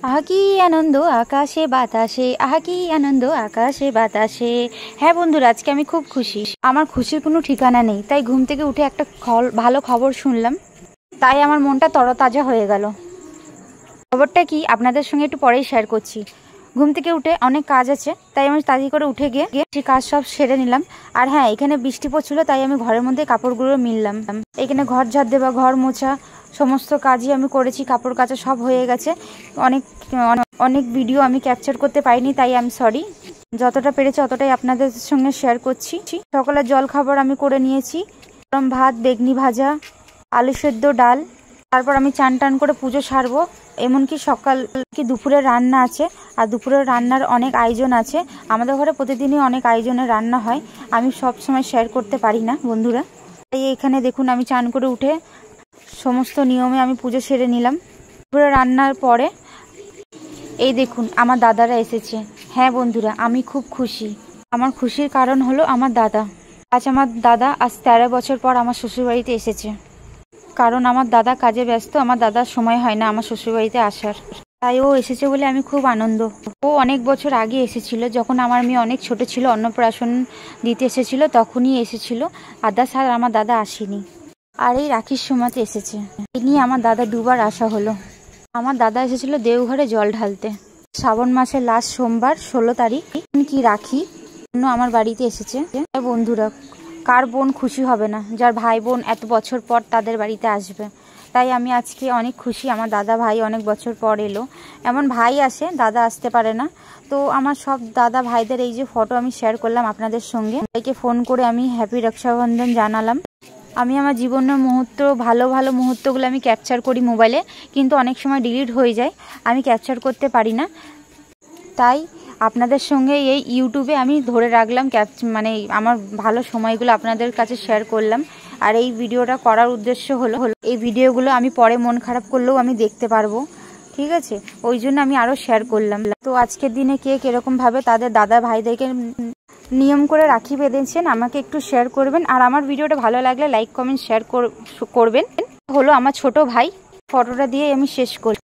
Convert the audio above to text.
আহা কি আনন্দ আকাশে বাতাসে, আহা কি আনন্দ আকাশে বাতাসে। হ্যাঁ বন্ধুরা, আজকে আমি খুব খুশি। আমার খুশির কোনো ঠিকানা নেই, তাই ঘুম থেকে উঠে একটা ভালো খবর শুনলাম, তাই আমার মনটা তরতাজা হয়ে গেল। খবরটা কি আপনাদের সঙ্গে একটু পরেই শেয়ার করছি। ঘুম থেকে উঠে অনেক কাজ আছে, তাই আমি তাড়াতাড়ি করে উঠে গিয়ে সেই কাজ সব সেরে নিলাম। আর হ্যাঁ, এখানে বৃষ্টি পড়ছিল, তাই আমি ঘরের মধ্যে কাপড়গুলো মিললাম। এখানে ঘর ঝাড় দেওয়া, ঘর মোছা, সমস্ত কাজই আমি করেছি। কাপড় কাচা সব হয়ে গেছে। অনেক ভিডিও আমি ক্যাপচার করতে পারিনি, তাই আমি সরি। যতটা পেরেছি অতটাই আপনাদের সঙ্গে শেয়ার করছি। সকালের জল খাবার আমি করে নিয়েছি। গরম ভাত, বেগনি ভাজা, আলু সেদ্ধ, ডাল। তারপর আমি চান টান করে পুজো সারবো। এমনকি সকাল কি দুপুরের রান্না আছে, আর দুপুরের রান্নার অনেক আয়োজন আছে। আমাদের ঘরে প্রতিদিনই অনেক আয়োজনের রান্না হয়, আমি সব সময় শেয়ার করতে পারি না বন্ধুরা। তাই এখানে দেখুন, আমি চান করে উঠে সমস্ত নিয়মে আমি পুজো সেরে নিলাম। দুপুরে রান্নার পরে এই দেখুন আমার দাদারা এসেছে। হ্যাঁ বন্ধুরা, আমি খুব খুশি। আমার খুশির কারণ হলো আমার দাদা। আমার দাদা আজ 13 বছর পর আমার শ্বশুরবাড়িতে এসেছে। কারণ আমার দাদা কাজে ব্যস্ত, আমার দাদার সময় হয় না আমার শ্বশুরবাড়িতে আসার। তাই ও এসেছে বলে আমি খুব আনন্দ। ও অনেক বছর আগে এসেছিল, যখন আমার মেয়ে অনেক ছোট ছিল, অন্নপ্রাশন দিতে এসেছিল, তখনই এসেছিল। আদার্স আর আমার দাদা আসেনি। আর এই রাখির সময়তে এসেছে। এই নিয়ে আমার দাদা দুবার আসা হলো। আমার দাদা এসেছিল দেওঘরে জল ঢালতে। শ্রাবণ মাসের লাস্ট সোমবার 16 তারিখ কি রাখি আমার বাড়িতে এসেছে। বন্ধুরা, কার বোন খুশি হবে না, যার ভাই বোন এত বছর পর তাদের বাড়িতে আসবে। তাই আমি আজকে অনেক খুশি। আমার দাদা ভাই অনেক বছর পর এলো। এমন ভাই আসে, দাদা আসতে পারে না। তো আমার সব দাদা ভাইদের এই যে ফটো আমি শেয়ার করলাম আপনাদের সঙ্গে। ভাইকে ফোন করে আমি হ্যাপি রক্ষাবন্ধন জানালাম। আমি আমার জীবনের মুহূর্ত, ভালো ভালো মুহূর্তগুলো আমি ক্যাপচার করি মোবাইলে, কিন্তু অনেক সময় ডিলিট হয়ে যায়, আমি ক্যাপচার করতে পারি না। তাই আপনাদের সঙ্গে এই ইউটিউবে আমি ধরে রাখলাম, মানে আমার ভালো সময়গুলো আপনাদের কাছে শেয়ার করলাম। আর এই ভিডিওটা করার উদ্দেশ্য হলো এই ভিডিওগুলো আমি পরে মন খারাপ করলেও আমি দেখতে পারবো, ঠিক আছে? ওই জন্য আমি আরও শেয়ার করলাম। তো আজকের দিনে কে কীরকমভাবে তাদের দাদা ভাইদেরকে নিয়ম করে রাখি বেঁধেছেন আমাকে একটু শেয়ার করবেন। আর আমার ভিডিওটা ভালো লাগলে লাইক কমেন্ট শেয়ার করবেন। হলো আমার ছোট ভাই। ফটোটা দিয়ে আমি শেষ করি।